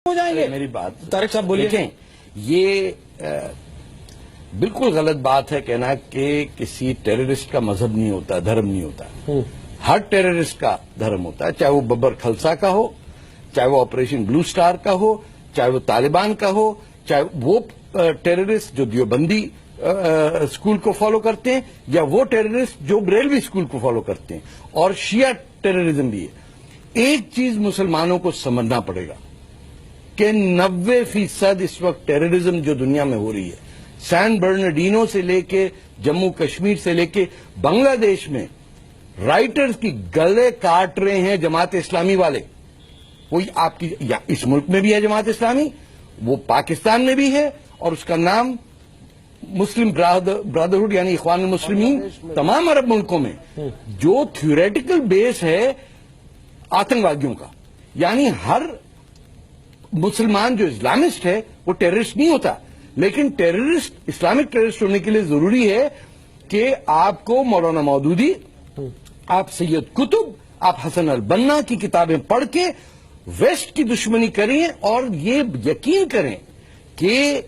ہو جائیں گے. میری بات طارق صاحب بولیے. دیکھیں یہ بالکل غلط بات ہے کہنا کہ کسی ٹیررسٹ کا مذہب نہیں ہوتا، دھرم نہیں ہوتا. ہر ٹیررسٹ کا دھرم ہوتا ہے، چاہے وہ ببر خلسہ کا ہو، چاہے وہ آپریشن بلو سٹار کا ہو، چاہے وہ طالبان کا ہو، چاہے وہ ٹیررسٹ جو دیوبندی اسکول کو فالو کرتے ہیں، یا وہ ٹیررسٹ جو بریلوی اسکول کو فالو کرتے ہیں، اور شیعہ ٹیررزم بھی ہے. ایک چیز مسلمانوں کو سمجھنا پڑے گا کہ 90% اس وقت ٹیررزم جو دنیا میں ہو رہی ہے، سین برنارڈینو سے لے کے جموں کشمیر سے لے کے بنگلہ دیش میں رائٹرز کی گلے کاٹ رہے ہیں جماعت اسلامی والے. کوئی آپ کی یا اس ملک میں بھی ہے جماعت اسلامی، وہ پاکستان میں بھی ہے، اور اس کا نام مسلم برادرہڈ یعنی اخوان المسلمین تمام عرب ملکوں میں، جو تھیوریٹیکل بیس ہے آتنکوادیوں کا. یعنی ہر مسلمان جو اسلامسٹ ہے وہ ٹیررسٹ نہیں ہوتا، لیکن ٹیررسٹ اسلامک ٹیررسٹ ہونے کے لیے ضروری ہے کہ آپ کو مولانا مودودی، آپ سید قطب، آپ حسن البنا کی کتابیں پڑھ کے ویسٹ کی دشمنی کریں، اور یہ یقین کریں کہ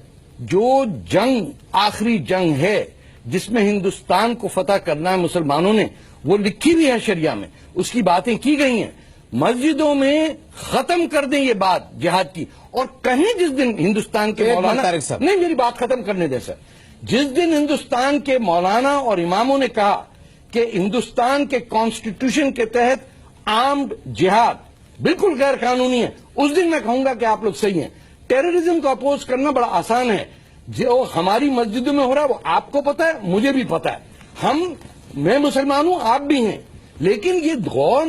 جو جنگ آخری جنگ ہے جس میں ہندوستان کو فتح کرنا ہے مسلمانوں نے، وہ لکھی بھی ہے شریعہ میں، اس کی باتیں کی گئی ہیں. مسجدوں میں ختم کر دیں یہ بات جہاد کی، اور کہیں جس دن ہندوستان کے مولانا، نہیں میری بات ختم کرنے دیں سر، جس دن ہندوستان کے مولانا اور اماموں نے کہا کہ ہندوستان کے کانسٹیٹیوشن کے تحت آرمڈ جہاد بالکل غیر قانونی ہے، اس دن میں کہوں گا کہ آپ لوگ صحیح ہیں. ٹیررزم کو اپوز کرنا بڑا آسان ہے، جو ہماری مسجدوں میں ہو رہا ہے وہ آپ کو پتا ہے، مجھے بھی پتا ہے. میں مسلمان ہوں، آپ بھی ہیں، لیکن یہ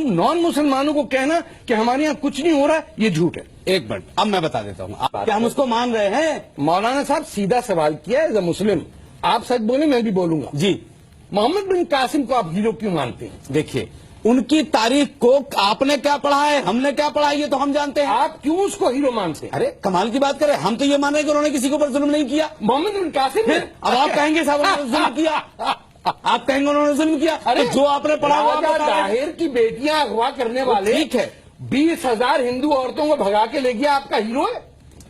نان مسلمانوں کو کہنا کہ ہمارے یہاں کچھ نہیں ہو رہا ہے، یہ جھوٹ ہے. ایک منٹ اب میں بتا دیتا ہوں، کیا ہم اس کو مان رہے ہیں؟ مولانا صاحب سیدھا سوال کیا ایز اے مسلم، آپ سچ بولیں میں بھی بولوں گا. جی. محمد بن قاسم کو آپ ہیرو کیوں مانتے ہیں؟ دیکھیے ان کی تاریخ کو آپ نے کیا پڑھا ہے، ہم نے کیا پڑھا ہے، یہ تو ہم جانتے ہیں. آپ کیوں اس کو ہیرو مانتے ہیں؟ ارے کمال کی بات کریں، ہم تو یہ مان رہے ہیں کہ انہوں نے کسی کے اوپر ظلم نہیں کیا. محمد بن قاسم نے، اب آپ کہیں گے صاحب انہوں نے ظلم کیا، آپ کہیں گے انہوں نے ظلم کیا. ارے جو آپ نے پڑھا ہوا ظاہر کی بیٹیاں اغوا کرنے والے، ٹھیک ہے، 20,000 ہندو عورتوں کو بھگا کے لے گیا، آپ کا ہیرو ہے؟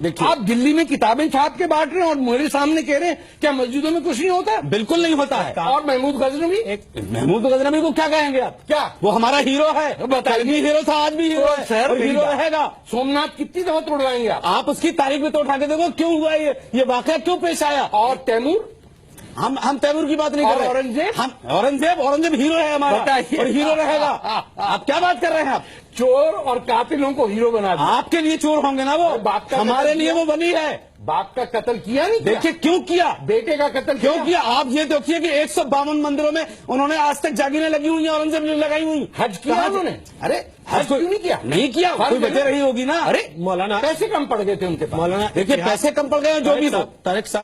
دیکھیے آپ دلی میں کتابیں چھاپ کے بانٹ رہے ہیں اور میرے سامنے کہہ رہے ہیں کیا مسجدوں میں کچھ نہیں ہوتا؟ بالکل نہیں ہوتا ہے. اور محمود غزنوی، محمود غزنوی کو کیا کہیں گے آپ؟ کیا وہ ہمارا ہیرو ہے، کل بھی ہیرو تھا، آج بھی ہیرو ہے، اور ہیرو رہے گا. سومناتھ کتنی دفعہ توڑوائیں گے آپ اس کی تاریخ میں تو اٹھا کے دیکھو کیوں ہوا یہ واقعہ کیوں پیش آیا. اور تیمور، ہم تیمور کی بات نہیں کر رہے. اورنگزیب ہیرو ہے ہمارا، اور ہیرو رہے گا. آپ کیا بات کر رہے ہیں؟ آپ چور اور قاتلوں کو ہیرو بنا دیں. آپ کے لیے چور ہوں گے نا وہ، ہمارے لیے وہ بنی ہے. باپ کا قتل کیا نہیں؟ دیکھیے کیوں کیا، بیٹے کا قتل کیوں کیا. آپ یہ دیکھیے کہ 152 مندروں میں انہوں نے آج تک جاگیریں لگی ہوئی ہیں، اورنگزیب نے لگائی ہوئی. حج کیا انہوں نے؟ ارے حج کیوں نہیں کیا؟ نہیں کیا، کوئی وجہ رہی ہوگی نا. ارے مولانا پیسے کم پڑ گئے تھے ان کے پاس. مولانا دیکھیے پیسے کم پڑ گئے جو بھی. طارق صاحب